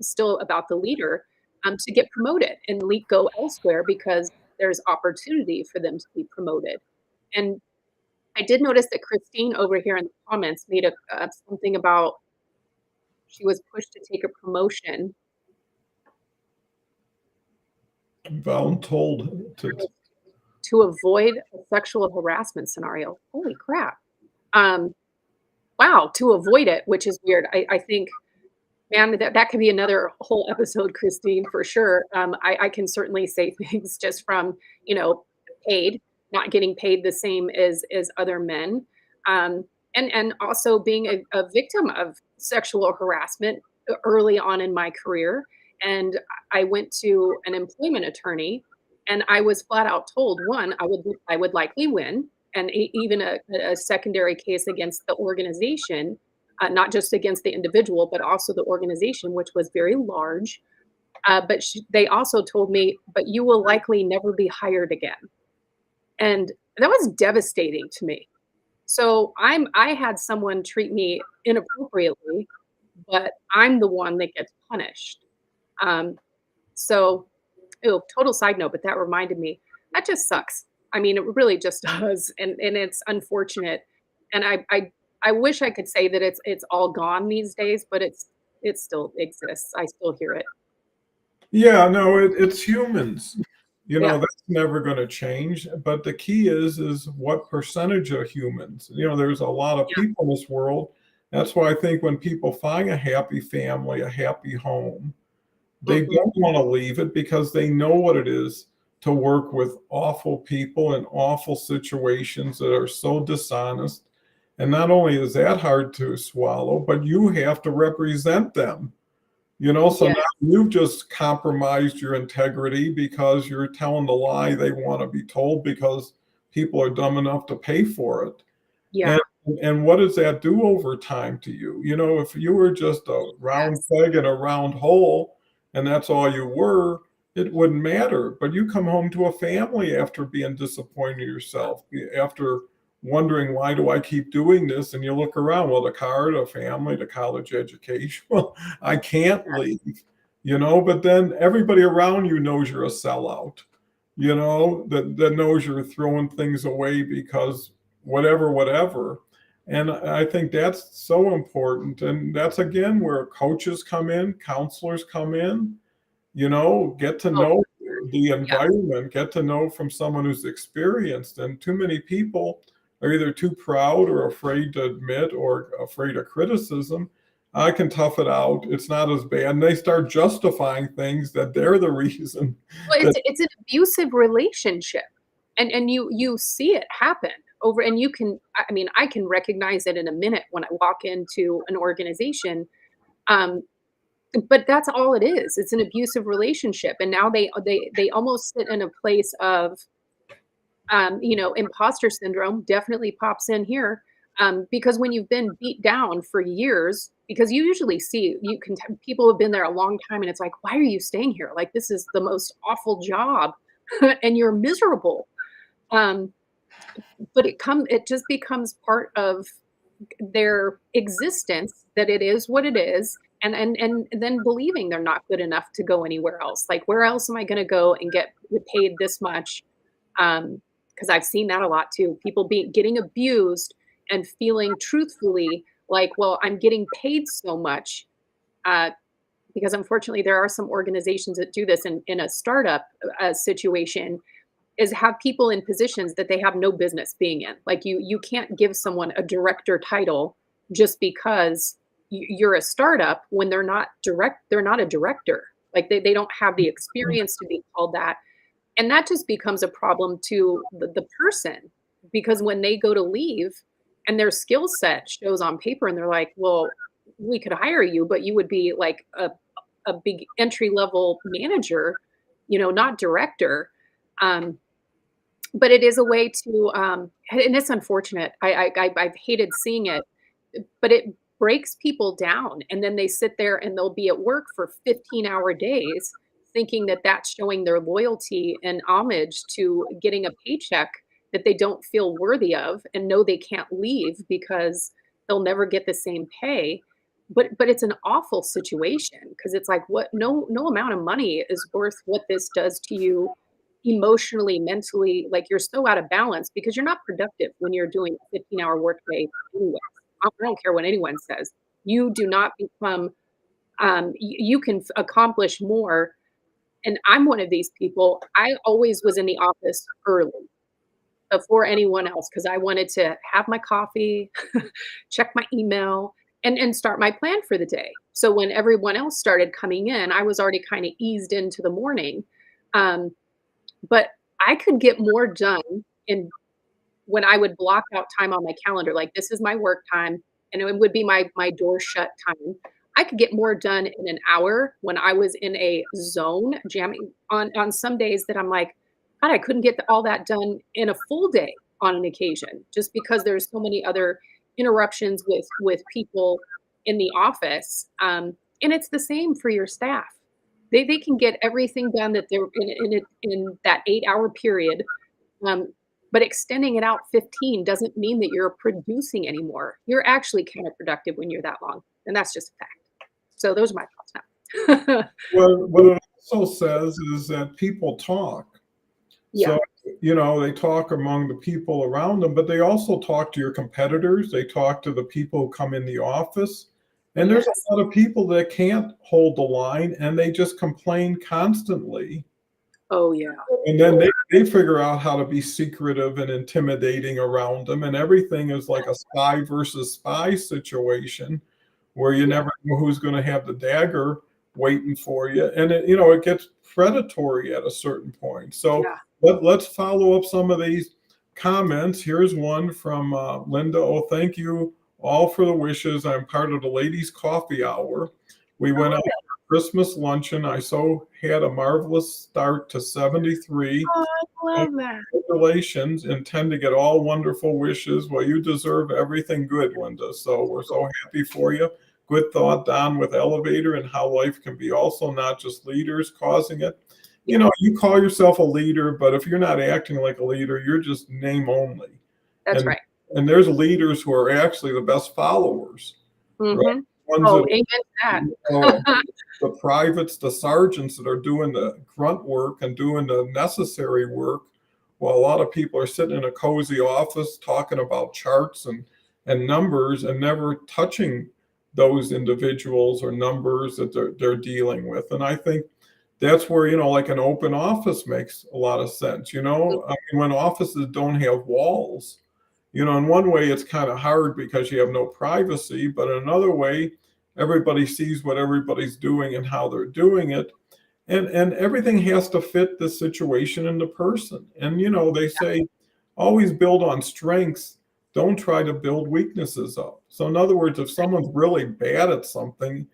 still about the leader, to get promoted and go elsewhere because there's opportunity for them to be promoted. And I did notice that Christine over here in the comments made something about she was pushed to take a promotion Voluntold to. to avoid a sexual harassment scenario. Holy crap. Wow, to avoid it, which is weird. I think, man, that could be another whole episode, Christine, for sure. I can certainly say things just from, paid, not getting paid the same as other men. And also being a victim of sexual harassment early on in my career. And I went to an employment attorney, and I was flat out told, one, I would likely win, and even a secondary case against the organization, not just against the individual, but also the organization, which was very large. But they also told me, but you will likely never be hired again. And that was devastating to me. So I had someone treat me inappropriately, but I'm the one that gets punished. Um, so, total side note, but that reminded me, that just sucks. I mean, it really just does, and it's unfortunate. And I wish I could say that it's all gone these days, but it still exists. I still hear it. Yeah, no, it's humans. Yeah. That's never going to change. But the key is what percentage of humans? There's a lot of Yeah. people in this world. That's why I think when people find a happy family, a happy home, they Mhm. don't want to leave it because they know what it is to work with awful people in awful situations that are so dishonest. And not only is that hard to swallow, but you have to represent them. So Yeah. now you've just compromised your integrity because you're telling the lie they want to be told because people are dumb enough to pay for it. Yeah. And and what does that do over time to you? If you were just a round Yes. peg in a round hole and that's all you were, it wouldn't matter. But you come home to a family after being disappointed in yourself, after wondering, why do I keep doing this? And you look around, well, the car, the family, the college education, well, I can't leave, but then everybody around you knows you're a sellout, that knows you're throwing things away because whatever. And I think that's so important. And that's again where coaches come in, counselors come in, get to Oh, know the yeah. environment, get to know from someone who's experienced. And too many people are either too proud or afraid to admit or afraid of criticism. I can tough it out. It's not as bad. And they start justifying things that they're the reason Well, that. it's an abusive relationship, and you see it happen over, and you can, I mean, I can recognize it in a minute when I walk into an organization, um, but that's all it is. It's an abusive relationship, and now they almost sit in a place of, imposter syndrome definitely pops in here, because when you've been beat down for years, because you usually see people have been there a long time, and it's like, why are you staying here? Like, this is the most awful job, and you're miserable. Um, but it just becomes part of their existence that it is what it is, and then believing they're not good enough to go anywhere else. Like, where else am I going to go and get paid this much? because I've seen that a lot too. People getting abused and feeling truthfully like, well, I'm getting paid so much. Uh, because unfortunately, there are some organizations that do this in a startup situation, is have people in positions that they have no business being in. Like you can't give someone a director title just because you're a startup when they're not a director. Like they don't have the experience to be called that. And that just becomes a problem to the person, because when they go to leave and their skill set shows on paper and they're like, well, we could hire you, but you would be like a big entry level manager, not director. Um, but it is a way to, and it's unfortunate. I've hated seeing it, but it breaks people down. And then they sit there and they'll be at work for 15-hour days thinking that that's showing their loyalty and homage to getting a paycheck that they don't feel worthy of and know they can't leave because they'll never get the same pay. But it's an awful situation because it's like, what, no amount of money is worth what this does to you emotionally, mentally. Like you're so out of balance because you're not productive when you're doing a 15-hour workday anyway. I don't care what anyone says. You do not become you can accomplish more. And I'm one of these people. I always was in the office early before anyone else because I wanted to have my coffee, check my email, and start my plan for the day. So when everyone else started coming in, I was already kind of eased into the morning. Um, but I could get more done in when I would block out time on my calendar, like this is my work time, and it would be my door shut time. I could get more done in an hour when I was in a zone jamming on some days that I'm like, God, I couldn't get all that done in a full day on an occasion, just because there's so many other interruptions with people in the office. And it's the same for your staff. They can get everything done that they're in that 8-hour period. But extending it out 15 doesn't mean that you're producing anymore. You're actually counterproductive when you're that long. And that's just a fact. So those are my thoughts now. Well, what it also says is that people talk. Yeah. So, they talk among the people around them, but they also talk to your competitors. They talk to the people who come in the office. And there's Yes. a lot of people that can't hold the line and they just complain constantly. Oh, yeah. And then they figure out how to be secretive and intimidating around them. And everything is like a spy versus spy situation where you never know who's going to have the dagger waiting for you. And it gets predatory at a certain point. So Yeah. let's follow up some of these comments. Here's one from Linda. Oh, thank you all for the wishes. I'm part of the ladies' coffee hour. We went out for Christmas luncheon. I had a marvelous start to 73. Oh, I love that. Congratulations. Intend to get all wonderful wishes. Well, you deserve everything good, Linda. So we're so happy for you. Good thought, Don, with Elevator and how life can be also not just leaders causing it. You call yourself a leader, but if you're not acting like a leader, you're just name only. That's and, right. And there's leaders who are actually the best followers. Mm-hmm. Right? Ones Oh, that, amen to that. the privates, the sergeants that are doing the grunt work and doing the necessary work, while a lot of people are sitting in a cozy office talking about charts and numbers and never touching those individuals or numbers that they're dealing with. And I think that's where, like an open office makes a lot of sense. I mean, when offices don't have walls, in one way it's kind of hard because you have no privacy, but in another way, everybody sees what everybody's doing and how they're doing it. And everything has to fit the situation and the person. And, they say, always build on strengths. Don't try to build weaknesses up. So in other words, if someone's really bad at something,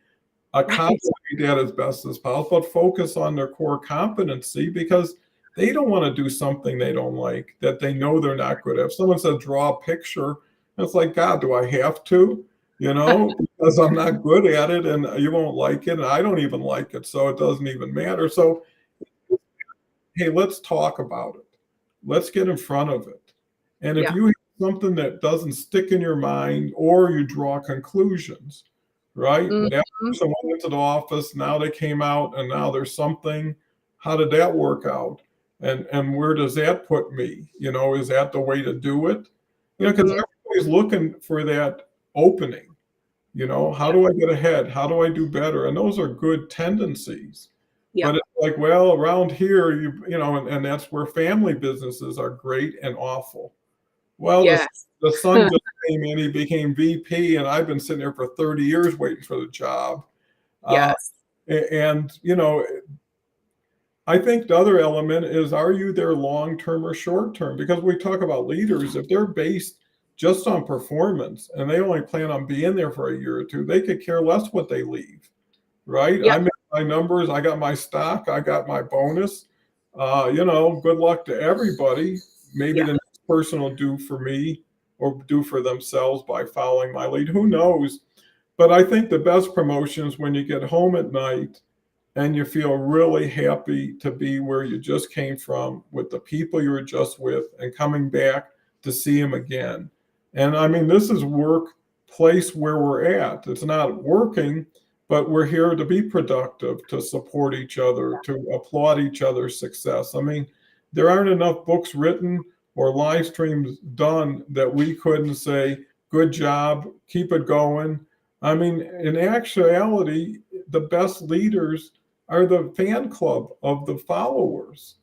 accommodate that as best as possible, but focus on their core competency because they don't want to do something they don't like, that they know they're not good at. If someone said, draw a picture, it's like, God, do I have to? Because I'm not good at it and you won't like it. And I don't even like it. So it doesn't even matter. So, hey, let's talk about it. Let's get in front of it. And if you have something that doesn't stick in your mind or you draw conclusions, right? Mm-hmm. That person went into the office, now they came out and now there's something. How did that work out? And where does that put me? You know, is that the way to do it? You know, because Mhm. everybody's looking for that opening. You know, how do I get ahead? How do I do better? And those are good tendencies. Yeah. But it's like, well, around here, you know, and that's where family businesses are great and awful. Well, Yes. the son just came in, he became VP, and I've been sitting there for 30 years waiting for the job. Uh, Yes. and, you know, I think the other element is, are you there long term or short term? Because we talk about leaders, if they're based just on performance and they only plan on being there for a year or two, they could care less what they leave, right? Yep. I made my numbers, I got my stock, I got my bonus. You know, good luck to everybody. Maybe Yeah. the next person will do for me or do for themselves by following my lead. Who knows? But I think the best promotion is when you get home at night and you feel really happy to be where you just came from with the people you were just with and coming back to see them again. And I mean, this is workplace where we're at. It's not working, but we're here to be productive, to support each other, to applaud each other's success. I mean, there aren't enough books written or live streams done that we couldn't say, good job, keep it going. I mean, in actuality, the best leaders are the fan club of the followers.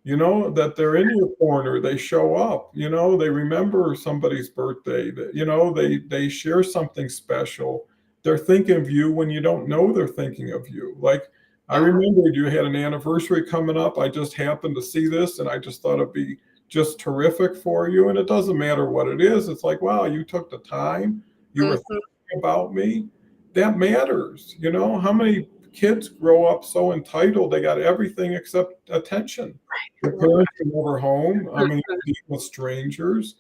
You know, that they're in your corner, they show up, you know, they remember somebody's birthday, that, you know, they share something special. They're thinking of you when you don't know they're thinking of you. Like, I Yeah. remembered you had an anniversary coming up. I just happened to see this and I just thought it'd be just terrific for you. And it doesn't matter what it is. It's like, wow, you took the time, you were Mhm. thinking about me. That matters. You know, how many kids grow up so entitled they got everything except attention. Their parents are never home. I mean, Mhm. dealing with strangers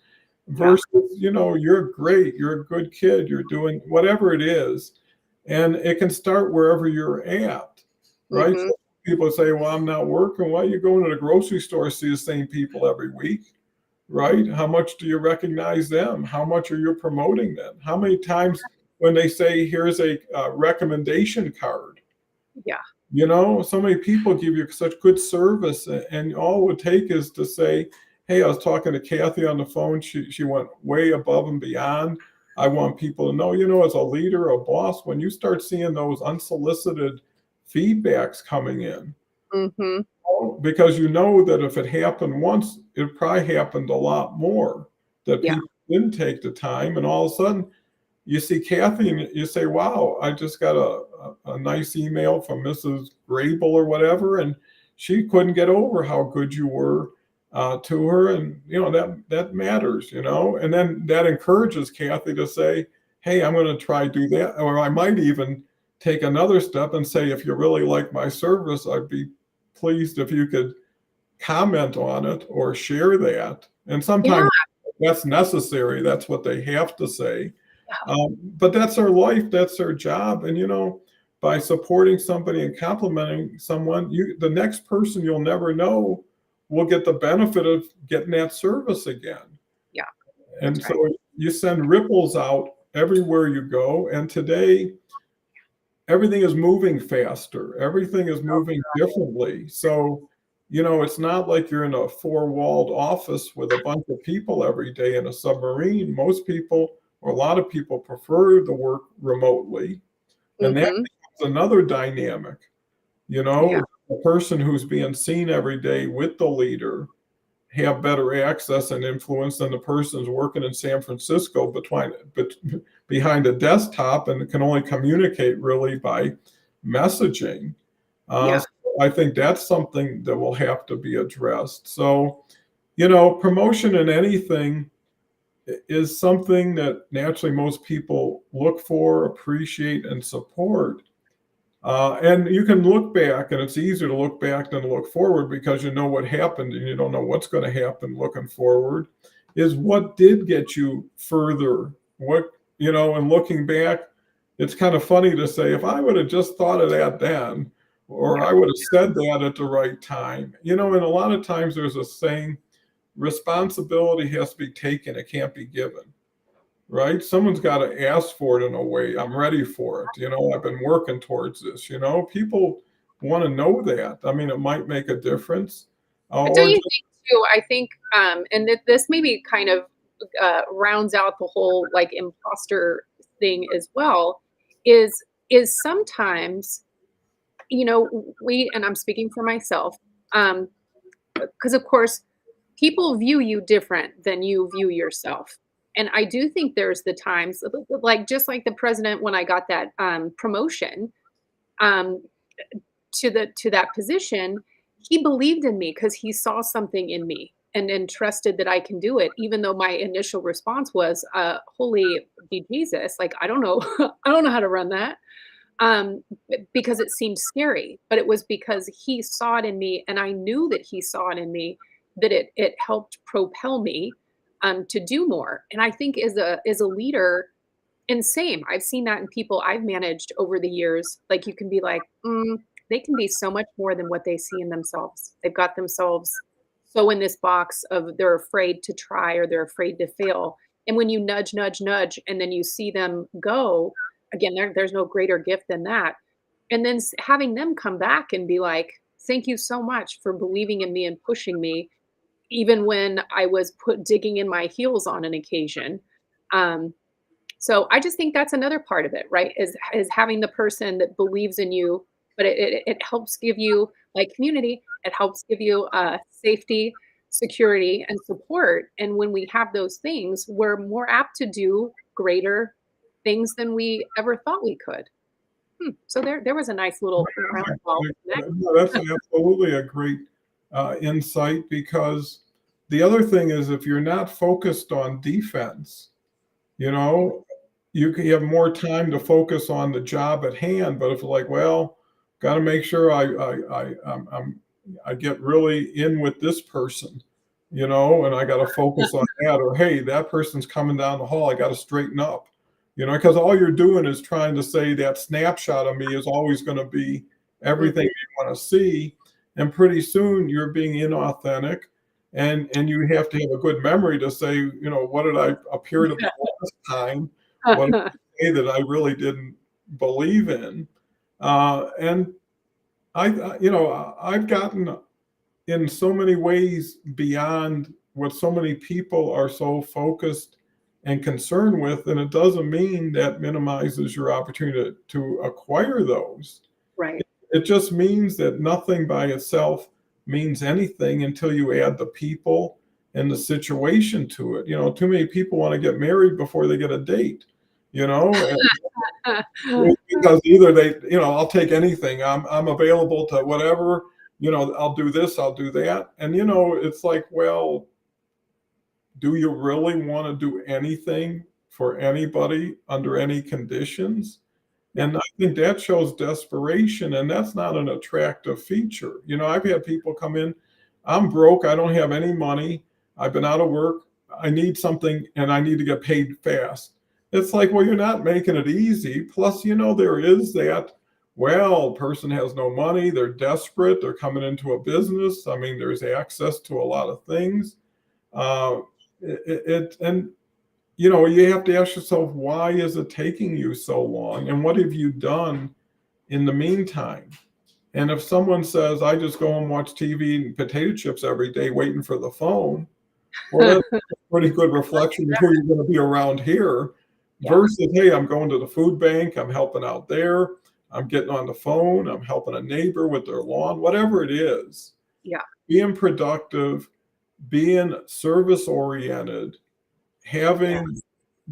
Yeah. versus, you know, you're great, you're a good kid, you're doing whatever it is. And it can start wherever you're at, right? Mhm. So people say, well, I'm not working. Why are you going to the grocery store, see the same people every week? Right? How much do you recognize them? How much are you promoting them? How many times when they say, here's a recommendation card, Yeah. you know, so many people give you such good service, and all it would take is to say, hey, I was talking to Kathy on the phone. She went way above and beyond. I want people to know, you know, as a leader, a boss, when you start seeing those unsolicited feedbacks coming in, Mhm. because you know that if it happened once, it probably happened a lot more, that Yeah. people didn't take the time, and all of a sudden you see Kathy and you say, wow, I just got a nice email from Mrs. Grable or whatever, and she couldn't get over how good you were to her. And, you know, that matters, you know, and then that encourages Kathy to say, hey, I'm going to try do that. Or I might even take another step and say, if you really like my service, I'd be pleased if you could comment on it or share that. And Yeah. sometimes that's necessary. That's what they have to say. Yeah. But that's their life, that's their job. And, you know, by supporting somebody and complimenting someone, the next person you'll never know will get the benefit of getting that service again. Yeah. And That's so right. you send ripples out everywhere you go. And today, everything is moving faster, everything is Oh, moving differently. So, you know, it's not like you're in a four-walled office with a bunch of people every day in a submarine. Most people, or a lot of people, prefer to work remotely, and that mhm. becomes another dynamic. You Yeah. know, the person who's being seen every day with the leader have better access and influence than the person who's working in San Francisco behind a desktop and can only communicate really by messaging. Yeah. So I think that's something that will have to be addressed. So, you know, promotion in anything is something that naturally most people look for, appreciate, and support. And you can look back, and it's easier to look back than to look forward because you know what happened and you don't know what's going to happen looking forward. Is what did get you further? What, you know, and looking back, it's kind of funny to say, if I would have just thought of that then, or Yeah. I would have said that at the right time, you know, and a lot of times there's a saying, responsibility has to be taken, it can't be given, right? Someone's got to ask for it in a way. I'm ready for it. You know, I've been working towards this. You know, people want to know that. I mean, it might make a difference. But don't or you just, think too, I think, and this maybe kind of, rounds out the whole, like, imposter thing as well, is sometimes, we and I'm speaking for myself, um, because of course, people view you different than you view yourself. And I do think there's the times, like, just like the president when I got that, promotion, um, to that position, he believed in me because he saw something in me and trusted that I can do it, even though my initial response was, "Holy be Jesus, like, I don't know I don't know how to run that." Because it seemed scary, but it was because he saw it in me, and I knew that he saw it in me, that it helped propel me, to do more. And I think as a leader, and same, I've seen that in people I've managed over the years. Like, you can be like, they can be so much more than what they see in themselves. They've got themselves so in this box of they're afraid to try or they're afraid to fail. And when you nudge, nudge, nudge, and then you see them go, again, there's no greater gift than that. And then having them come back and be like, thank you so much for believing in me and pushing me, even when I was digging in my heels on an occasion. Um, so I just think that's another part of it, right? Is having the person that believes in you, but it helps give you like community. It helps give you safety, security, and support. And when we have those things, we're more apt to do greater things than we ever thought we could. So there was a nice little roundabout connect. no, that's absolutely a great insight, because the other thing is if you're not focused on defense, you know, you have more time to focus on the job at hand. But if you're like, well, got to make sure I get really in with this person, and I got to focus on that. Or hey, that person's coming down the hall, I got to straighten up, because all you're doing is trying to say that snapshot of me is always going to be everything Mhm. you want to see, and pretty soon you're being inauthentic. And you have to have a good memory to say, what did I appear to be last time? What did I say that I really didn't believe in? And I've gotten in so many ways beyond what so many people are so focused and concerned with, and it doesn't mean that minimizes your opportunity to acquire those. Right. It just means that nothing by itself means anything until you add the people and the situation to it. Too many people want to get married before they get a date, because either I'll take anything. I'm available to whatever, I'll do this, I'll do that. And, it's like, well, do you really want to do anything for anybody under any conditions? Yeah. And I think that shows desperation, and that's not an attractive feature. I've had people come in, I'm broke, I don't have any money, I've been out of work, I need something, and I need to get paid fast. It's like, well, you're not making it easy. Plus, there is that, well, person has no money, they're desperate, they're coming into a business. I mean, there's access to a lot of things. Uh, and you have to ask yourself, why is it taking you so long? And what have you done in the meantime? And if someone says, I just go and watch TV and potato chips every day waiting for the phone, well, that's a pretty good reflection of who you're going to be around here Yeah. versus, hey, I'm going to the food bank, I'm helping out there, I'm getting on the phone, I'm helping a neighbor with their lawn, whatever it is. Yeah. Being productive, being service oriented, Yeah. having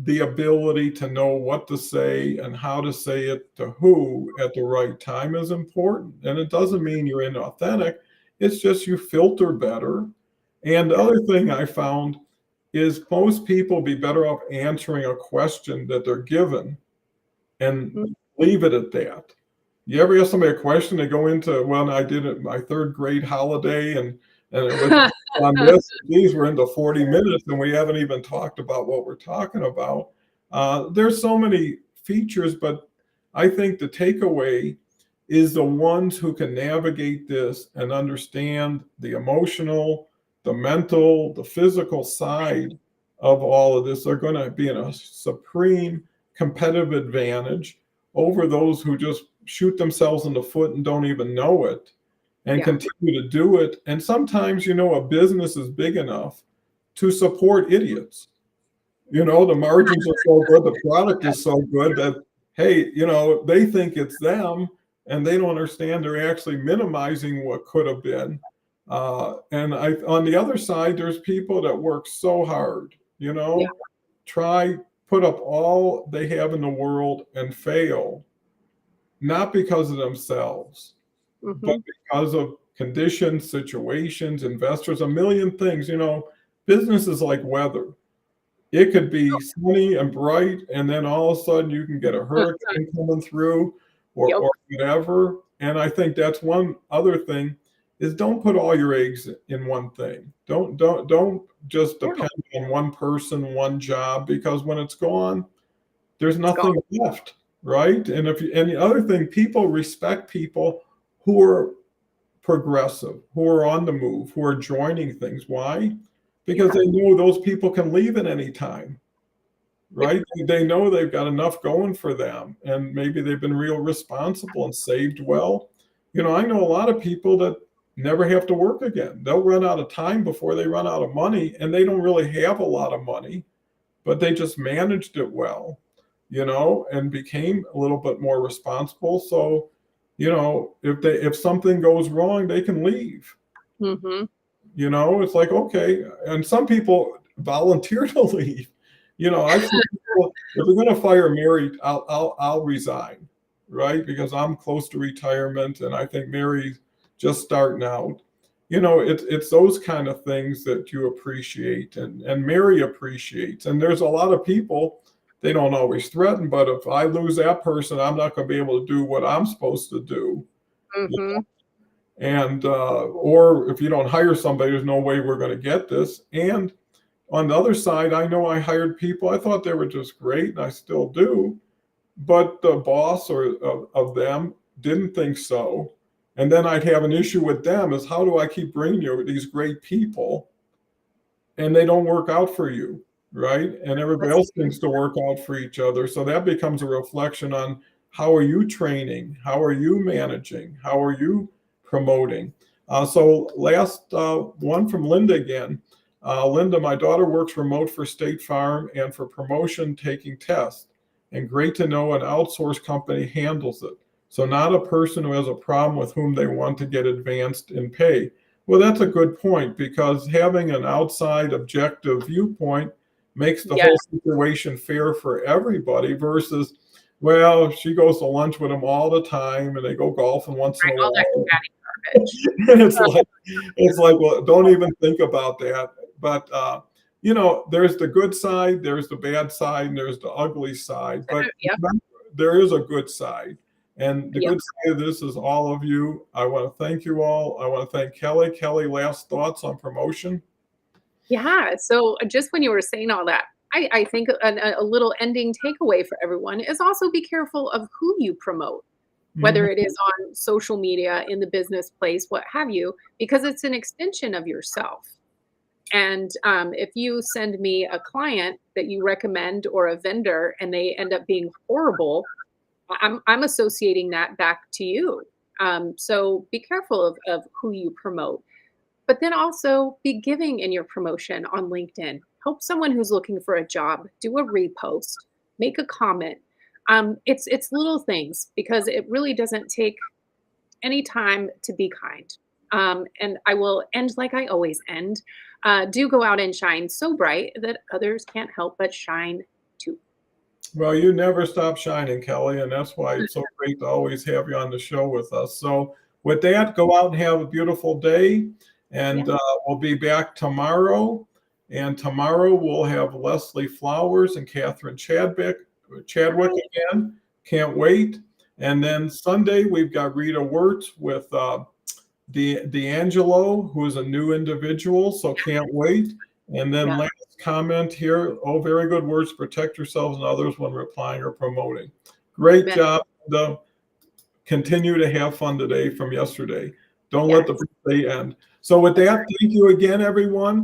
the ability to know what to say and how to say it to who at the right time is important. And it doesn't mean you're inauthentic, it's just you filter better. And the other thing I found is most people be better off answering a question that they're given and Mhm. leave it at that. You ever ask somebody a question, they go into, well, I did it my third grade holiday, and it was on this. These were into 40 minutes, and we haven't even talked about what we're talking about. There's so many features, but I think the takeaway is the ones who can navigate this and understand the emotional, the mental, the physical side of all of this are going to be in a supreme competitive advantage over those who just shoot themselves in the foot and don't even know it. and Yeah. continue to do it. And sometimes, a business is big enough to support idiots. The margins are so good, the product is so good that, hey, they think it's them and they don't understand they're actually minimizing what could have been. And on the other side, there's people that work so hard, Yeah. put up all they have in the world and fail, not because of themselves, but Hmm. because of conditions, situations, investors, a million things. Business is like weather. It could be sunny and bright, and then all of a sudden you can get a hurricane coming through or, Yep. or whatever. And I think that's one other thing is don't put all your eggs in one thing. Don't just Yeah. depend on one person, one job, because when it's gone, there's It's gone. nothing left, right? And the other thing, people respect people who are progressive, who are on the move, who are joining things. Why? Because Yeah. they know those people can leave at any time, Yep. right? They know they've got enough going for them, and maybe they've been real responsible and saved well. I know a lot of people that never have to work again. They'll run out of time before they run out of money, and they don't really have a lot of money, but they just managed it well, and became a little bit more responsible. So, if something goes wrong, they can leave. Hmm. It's like, okay. And some people volunteer to leave. I've seen people, if they're going to fire Mary, I'll resign, right? Because I'm close to retirement, and I think Mary's just starting out. It's those kind of things that you appreciate, and Mary appreciates. And there's a lot of people, they don't always threaten, but if I lose that person, I'm not going to be able to do what I'm supposed to do. Hmm. And or if you don't hire somebody, there's no way we're going to get this. And on the other side, I know I hired people, I thought they were just great, and I still do, but the boss of them didn't think so. And then I'd have an issue with them, is how do I keep bringing you these great people and they don't work out for you, right? And everybody else thinks to work out for each other. So that becomes a reflection on, how are you training? How are you managing? How are you promoting? So last one from Linda again. Linda, my daughter works remote for State Farm and for promotion taking tests. And great to know an outsourced company handles it. So not a person who has a problem with whom they want to get advanced in pay. Well, that's a good point, because having an outside objective viewpoint makes the Yeah. whole situation fair for everybody versus, well, she goes to lunch with them all the time and they go golfing once in a Right. All that while. garbage. And it's like, well, don't even think about that. But there's the good side, there's the bad side, and there's the ugly side. But Yep. there is a good side. And the Yep. good side of this is all of you. I want to thank you all. I want to thank Kelly. Kelly, last thoughts on promotion? Yeah. So just when you were saying all that, I think a little ending takeaway for everyone is also be careful of who you promote, Mhm. whether it is on social media, in the business place, what have you, because it's an extension of yourself. And if you send me a client that you recommend or a vendor and they end up being horrible, I'm associating that back to you. So be careful of who you promote, but then also be giving in your promotion on LinkedIn. Help someone who's looking for a job. Do a repost. Make a comment. It's little things because it really doesn't take any time to be kind. And I will end like I always end. Do go out and shine so bright that others can't help but shine too. Well, you never stop shining, Kelly, and that's why it's so great to always have you on the show with us. So, with that, go out and have a beautiful day, Yeah. and we'll be back tomorrow. And tomorrow we'll have Leslie Flowers and Catherine Chadwick again. Can't wait. And then Sunday we've got Rita Wirtz with D'Angelo, who is a new individual, so can't wait. And then Yeah. last comment here, oh, very good words, protect yourselves and others when replying or promoting. Great Bet. job. Continue to have fun today from yesterday. Don't Yes. let the day end. So with that, thank you again, everyone.